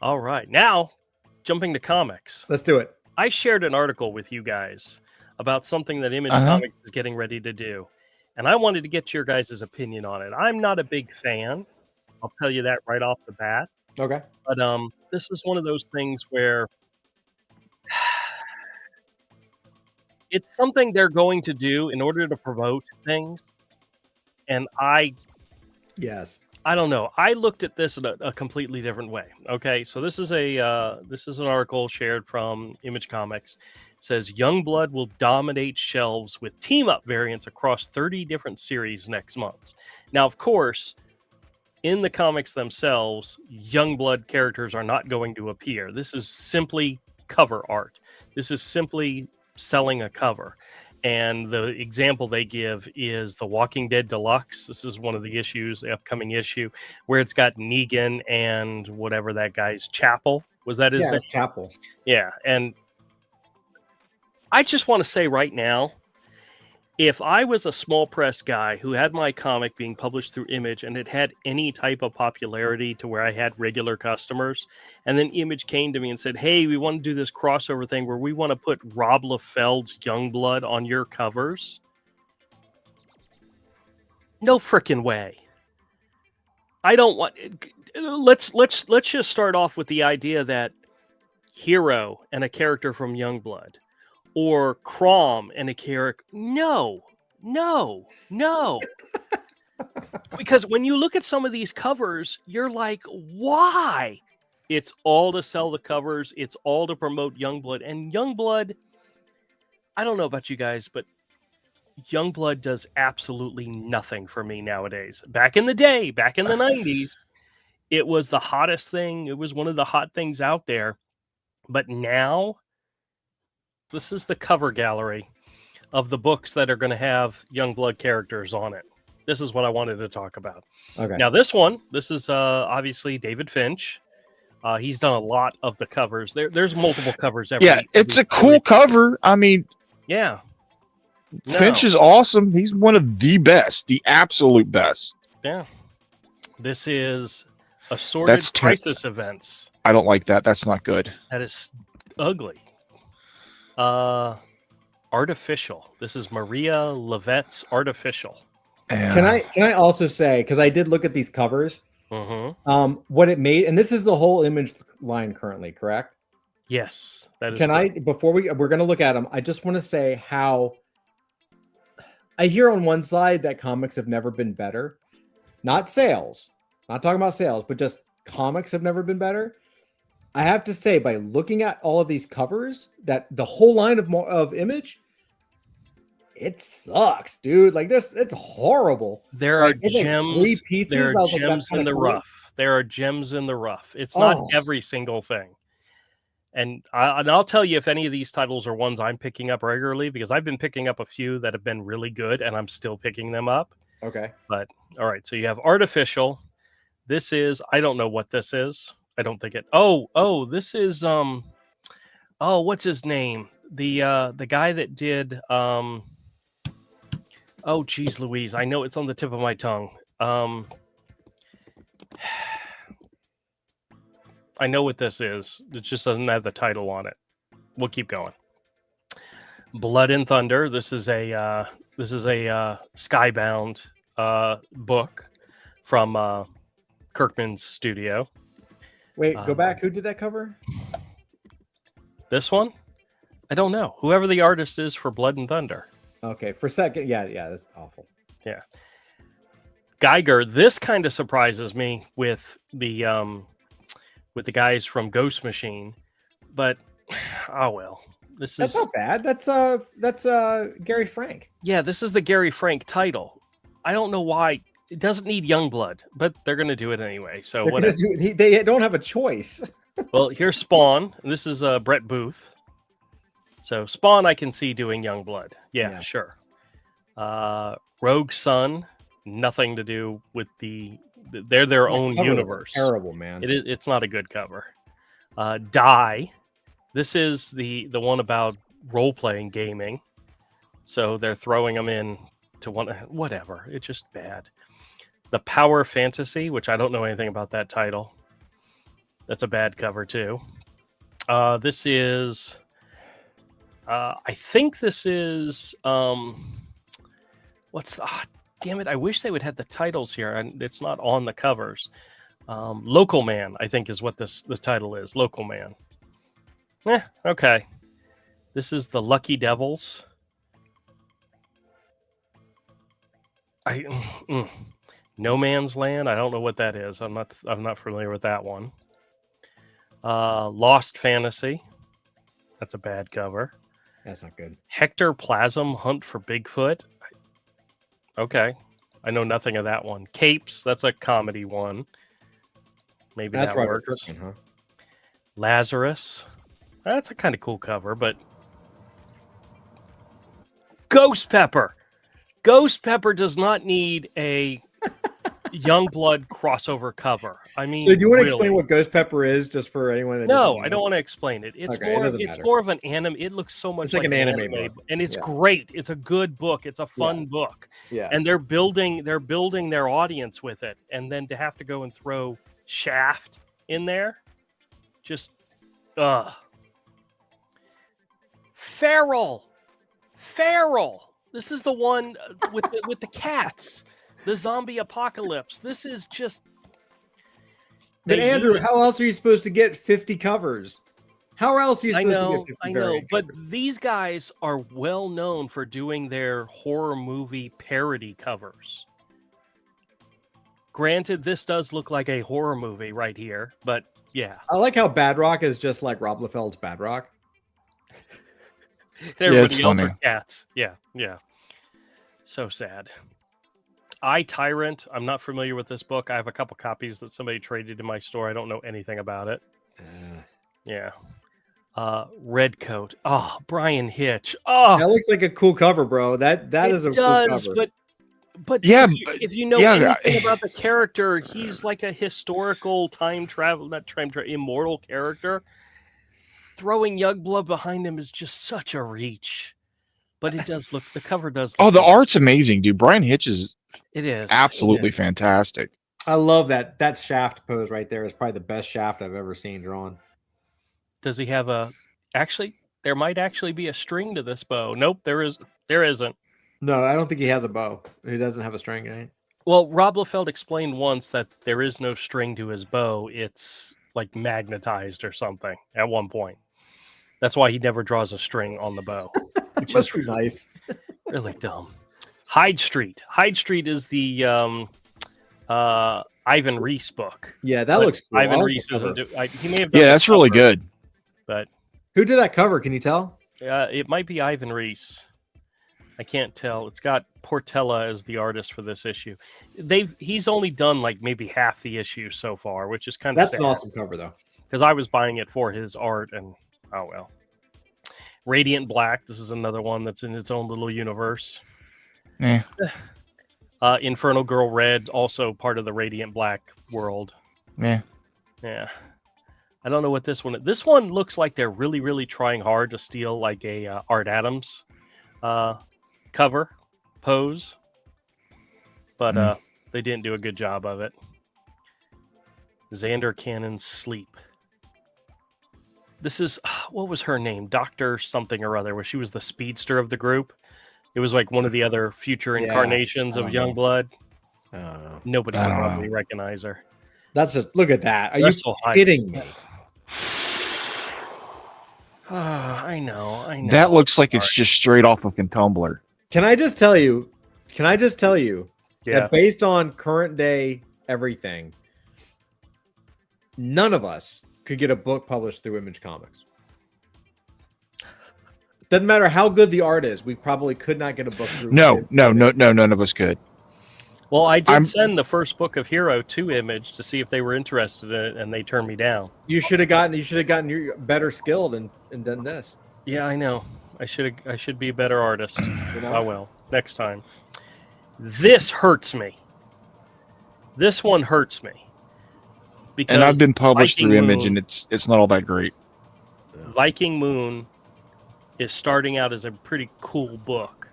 All right. Now, jumping to comics. Let's do it. I shared an article with you guys about something that Image Uh-huh. Comics is getting ready to do. And I wanted to get your guys' opinion on it. I'm not a big fan. I'll tell you that right off the bat. Okay. But this is one of those things where it's something they're going to do in order to promote things. And Yes. I don't know. I looked at this in a completely different way. Okay, so this is an article shared from Image Comics. It says Youngblood will dominate shelves with team up variants across 30 different series next month. Now, of course, in the comics themselves, Youngblood characters are not going to appear. This is simply cover art. This is simply selling a cover. And the example they give is the Walking Dead Deluxe. This is one of the issues, the upcoming issue, where it's got Negan and whatever that guy's Chapel. Was that his name? Chapel. Yeah. And I just want to say right now, if I was a small press guy who had my comic being published through Image and it had any type of popularity to where I had regular customers, and then Image came to me and said, hey, we want to do this crossover thing where we want to put Rob Liefeld's Youngblood on your covers. No frickin' way. I don't want... Let's just start off with the idea that Hero and a character from Youngblood, or Crom and a character. No. Because when you look at some of these covers, you're like, why? It's all to sell the covers. It's all to promote Youngblood. And Youngblood, I don't know about you guys, but Youngblood does absolutely nothing for me nowadays. Back in the day, back in the 90s, it was the hottest thing. It was one of the hot things out there. But now, this is the cover gallery of the books that are going to have Youngblood characters on it. This is what I wanted to talk about. Okay. Now, this is obviously David Finch. He's done a lot of the covers. There's multiple covers. It's a cool cover. I mean, yeah. Finch is awesome. He's one of the best, the absolute best. Yeah. This is Assorted Crisis Events. I don't like that. That's not good. That is ugly. Artificial. This is Maria Levette's Artificial. Yeah. Can I also say, because I did look at these covers, what it made, and this is the whole Image line currently, correct? Yes, that is. Can I, before we're going to look at them, I just want to say how I hear on one side that comics have never been better. Not sales, not talking about sales, but just comics have never been better. I have to say, by looking at all of these covers, that the whole line of Image, it sucks, dude. Like this, it's horrible. There are gems. Like 3 pieces. There are gems in the rough. There are gems in the rough. It's not every single thing. And I'll tell you if any of these titles are ones I'm picking up regularly, because I've been picking up a few that have been really good, and I'm still picking them up. Okay. But all right, so you have Artificial. This is, I don't know what this is. I don't think it. Oh, this is what's his name? The guy that did oh geez Louise, I know it's on the tip of my tongue. I know what this is. It just doesn't have the title on it. We'll keep going. Blood and Thunder. This is a Skybound book from Kirkman's studio. Wait, go back. Who did that cover? This one? I don't know. Whoever the artist is for Blood and Thunder. Okay, for a second. Yeah, that's awful. Yeah. Geiger, this kind of surprises me with the guys from Ghost Machine, but oh well. That's not bad. That's Gary Frank. Yeah, this is the Gary Frank title. I don't know why. It doesn't need Youngblood, but they're going to do it anyway. So whatever. They don't have a choice. Well, here's Spawn. This is Brett Booth. So Spawn, I can see doing Youngblood. Yeah, sure. Rogue Sun, nothing to do with they're their own universe. Terrible, man. It's not a good cover. Die. This is the one about role-playing gaming. So they're throwing them in to whatever. It's just bad. The Power Fantasy, which I don't know anything about that title. That's a bad cover too. This is, I think this is, what's the, damn it. I wish they would have the titles here, and it's not on the covers. Local Man, I think is what the title is. Local Man. Okay. This is the Lucky Devils. No Man's Land. I don't know what that is. I'm not familiar with that one. Lost Fantasy. That's a bad cover. That's not good. Hector Plasm Hunt for Bigfoot. Okay. I know nothing of that one. Capes. That's a comedy one. Maybe That's that right. works. Huh? Lazarus. That's a kind of cool cover, but Ghost Pepper. Ghost Pepper does not need a Youngblood crossover cover. I mean, so do you want to really. explain what Ghost Pepper is, just for anyone that? No, I don't want to explain it. It's okay, more of an anime. It looks so much like an anime book. And it's great. It's a good book. It's a fun book. Yeah. And they're building their audience with it, and then to have to go and throw Shaft in there, just Feral. This is the one with the cats. The zombie apocalypse. This is just. But Andrew, how else are you supposed to get 50 covers? How else are you supposed to get 50 I know, but covers? these guys are well known for doing their horror movie parody covers. Granted, this does look like a horror movie right here, but yeah. I like how Badrock is just like Rob Liefeld's Badrock. Everybody else are cats. Yeah. So sad. I Tyrant. I'm not familiar with this book. I have a couple copies that somebody traded in my store. I don't know anything about it. Yeah. Redcoat. Oh, Brian Hitch. Oh, that looks like a cool cover, bro. That is a cool cover. But yeah, if you know anything about the character, he's like a historical immortal character. Throwing Youngblood behind him is just such a reach. But it does look. The cover does. Look the art's amazing, dude. Brian Hitch is. It is absolutely fantastic. I love that. That Shaft pose right there is probably the best Shaft I've ever seen drawn. Does he have a? Actually, there might actually be a string to this bow. Nope, there isn't. No, I don't think he has a bow. He doesn't have a string, right? Well, Rob Liefeld explained once that there is no string to his bow. It's like magnetized or something at one point. That's why he never draws a string on the bow. Which must be nice. Really dumb. Hyde Street. Hyde Street is the Ivan Reese book. Yeah, that looks cool. Ivan Reese isn't. He may have. Yeah, that's really good. But who did that cover? Can you tell? It might be Ivan Reese. I can't tell. It's got Portella as the artist for this issue. He's only done like maybe half the issue so far, which is kind of sad. An awesome cover though. Because I was buying it for his art, and oh well. Radiant Black. This is another one that's in its own little universe. Yeah. Infernal Girl Red, also part of the Radiant Black world. Yeah. I don't know what this one is. This one looks like they're really, really trying hard to steal like a Art Adams cover pose, but they didn't do a good job of it. Xander Cannon's Sleep. This is, what was her name? Dr. something or other, where she was the speedster of the group. It was like one of the other future incarnations of Youngblood. Nobody would probably recognize her. That's just, look at that. Are you kidding me? I know. That looks like it's just straight off of Tumblr. Can I just tell you that based on current day everything, none of us could get a book published through Image Comics. Doesn't matter how good the art is, we probably could not get a book through. No, none of us could. Well, I did send the first book of Hero to Image to see if they were interested in it, and they turned me down. You should have gotten your better skilled and done this. Yeah, I know. I should be a better artist. Oh well, next time. This hurts me. This one hurts me. Because and I've been published Viking through Image, Moon, and it's not all that great. Viking Moon is starting out as a pretty cool book,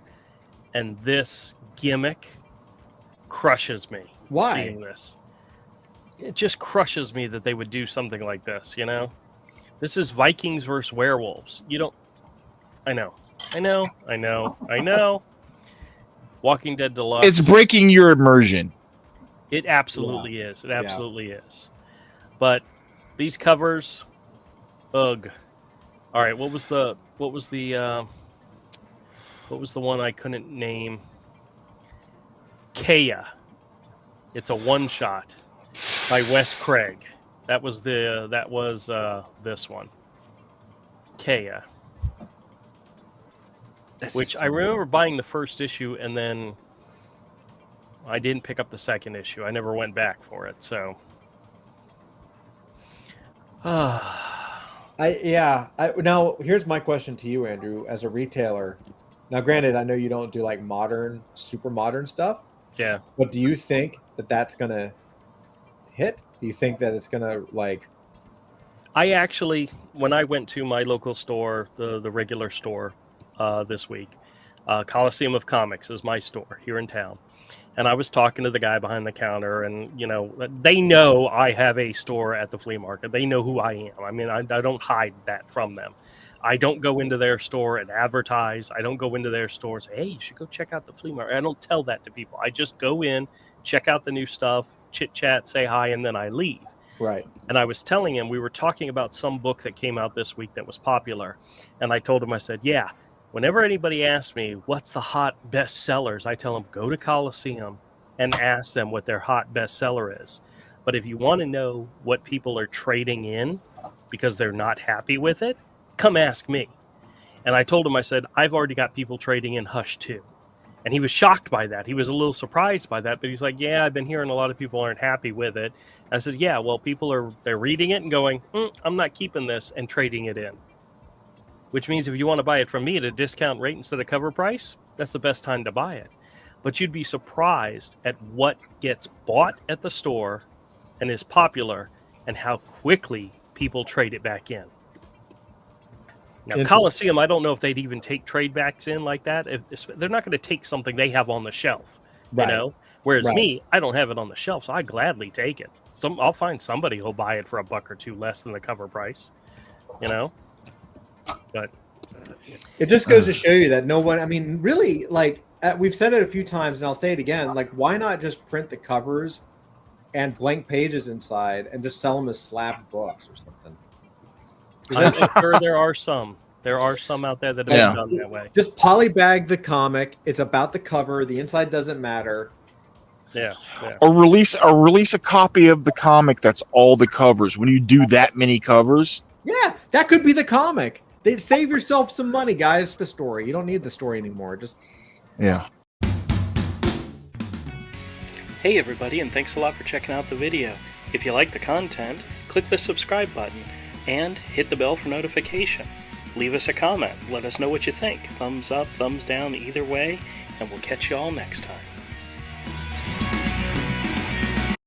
and this gimmick crushes me. Why? Seeing this, it just crushes me that they would do something like this, you know? This is Vikings versus werewolves. You don't... I know. Walking Dead Deluxe. It's breaking your immersion. It absolutely is. It absolutely is. But these covers, ugh. All right, what was the one I couldn't name? Kea. It's a one shot by Wes Craig. That was this one. Kea. Which I remember buying the first issue and then I didn't pick up the second issue. I never went back for it, so now here's my question to you, Andrew, as a retailer. Now, granted, I know you don't do like modern, super modern stuff. Yeah. But do you think that that's gonna hit? Do you think that it's gonna like? I actually, when I went to my local store, the regular store, this week, Coliseum of Comics is my store here in town, and I was talking to the guy behind the counter, and you know, they know I have a store at the flea market. They know who I am. I mean, I don't hide that from them. I don't go into their store and advertise. I don't go into their store and say, hey, you should go check out the flea market. I don't tell that to people. I just go in, check out the new stuff, chit chat, say hi, and then I leave. Right. And I was telling him, we were talking about some book that came out this week that was popular. And I told him, I said, yeah, whenever anybody asks me, what's the hot best sellers? I tell them, go to Coliseum and ask them what their hot bestseller is. But if you want to know what people are trading in because they're not happy with it, come ask me. And I told him, I said, I've already got people trading in Hush 2. And he was shocked by that. He was a little surprised by that, but he's like, yeah, I've been hearing a lot of people aren't happy with it. And I said, yeah, well, they're reading it and going, I'm not keeping this, and trading it in. Which means if you want to buy it from me at a discount rate instead of cover price, that's the best time to buy it. But you'd be surprised at what gets bought at the store and is popular and how quickly people trade it back in. Now, Coliseum, I don't know if they'd even take trade backs in like that. They're not going to take something they have on the shelf, you know? Whereas me, I don't have it on the shelf, so I gladly take it. I'll find somebody who'll buy it for $1 or $2 less than the cover price, you know? But it just goes to show you that no one, I mean, really, like, we've said it a few times, and I'll say it again, like, why not just print the covers and blank pages inside and just sell them as slab books or something? I'm sure there are some. There are some out there that have been done that way. Just polybag the comic. It's about the cover. The inside doesn't matter. Yeah. Or release a copy of the comic that's all the covers. When you do that many covers. Yeah, that could be the comic. They'd save yourself some money, guys. The story. You don't need the story anymore. Just Hey everybody, and thanks a lot for checking out the video. If you like the content, click the subscribe button and hit the bell for notification. Leave us a comment. Let us know what you think. Thumbs up, thumbs down, either way, and we'll catch you all next time.